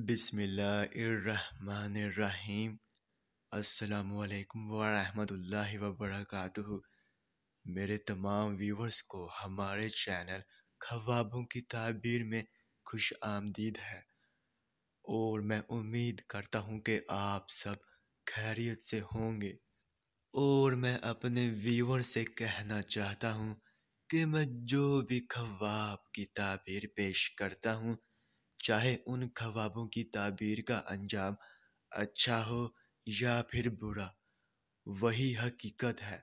بسم اللہ الرحمن الرحیم۔ السلام علیکم ورحمۃ اللہ وبرکاتہ۔ میرے تمام ویورز کو ہمارے چینل خوابوں کی تعبیر میں خوش آمدید ہے، اور میں امید کرتا ہوں کہ آپ سب خیریت سے ہوں گے۔ اور میں اپنے ویور سے کہنا چاہتا ہوں کہ میں جو بھی خواب کی تعبیر پیش کرتا ہوں، چاہے ان خوابوں کی تعبیر کا انجام اچھا ہو یا پھر برا، وہی حقیقت ہے،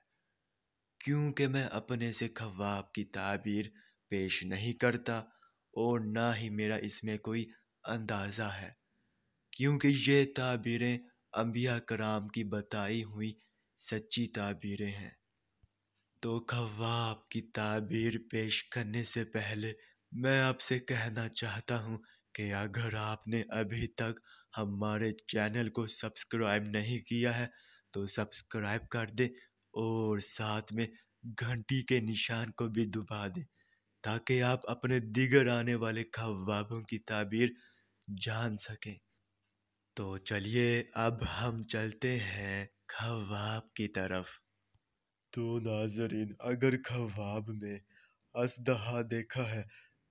کیونکہ میں اپنے سے خواب کی تعبیر پیش نہیں کرتا، اور نہ ہی میرا اس میں کوئی اندازہ ہے، کیونکہ یہ تعبیریں انبیاء کرام کی بتائی ہوئی سچی تعبیریں ہیں۔ تو خواب کی تعبیر پیش کرنے سے پہلے میں آپ سے کہنا چاہتا ہوں کہ اگر آپ نے ابھی تک ہمارے چینل کو سبسکرائب نہیں کیا ہے تو سبسکرائب کر دیں، اور ساتھ میں گھنٹی کے نشان کو بھی دبا دیں، تاکہ آپ اپنے دیگر آنے والے خوابوں کی تعبیر جان سکیں۔ تو چلیے اب ہم چلتے ہیں خواب کی طرف۔ تو ناظرین، اگر خواب میں اژدہا دیکھا ہے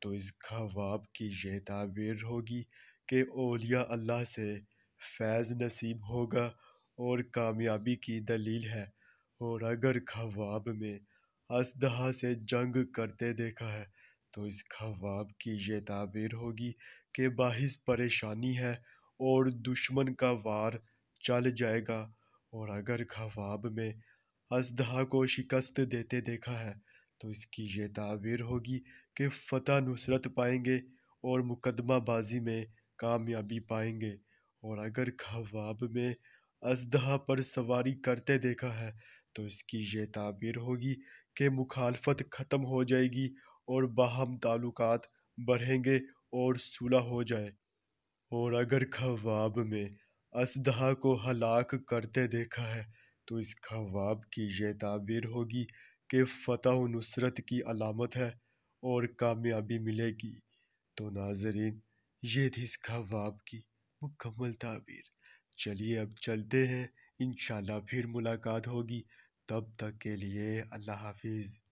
تو اس خواب کی یہ تعبیر ہوگی کہ اولیاء اللہ سے فیض نصیب ہوگا اور کامیابی کی دلیل ہے۔ اور اگر خواب میں اژدہا سے جنگ کرتے دیکھا ہے تو اس خواب کی یہ تعبیر ہوگی کہ باعث پریشانی ہے اور دشمن کا وار چل جائے گا۔ اور اگر خواب میں اژدہا کو شکست دیتے دیکھا ہے تو اس کی یہ تعبیر ہوگی کہ فتح نصرت پائیں گے اور مقدمہ بازی میں کامیابی پائیں گے۔ اور اگر خواب میں اژدہا پر سواری کرتے دیکھا ہے تو اس کی یہ تعبیر ہوگی کہ مخالفت ختم ہو جائے گی اور باہم تعلقات بڑھیں گے اور صلح ہو جائے۔ اور اگر خواب میں اژدہا کو ہلاک کرتے دیکھا ہے تو اس خواب کی یہ تعبیر ہوگی کہ فتح و نصرت کی علامت ہے اور کامیابی ملے گی۔ تو ناظرین، یہ تھی اس خواب کی مکمل تعبیر۔ چلیے اب چلتے ہیں، انشاءاللہ پھر ملاقات ہوگی، تب تک کے لیے اللہ حافظ۔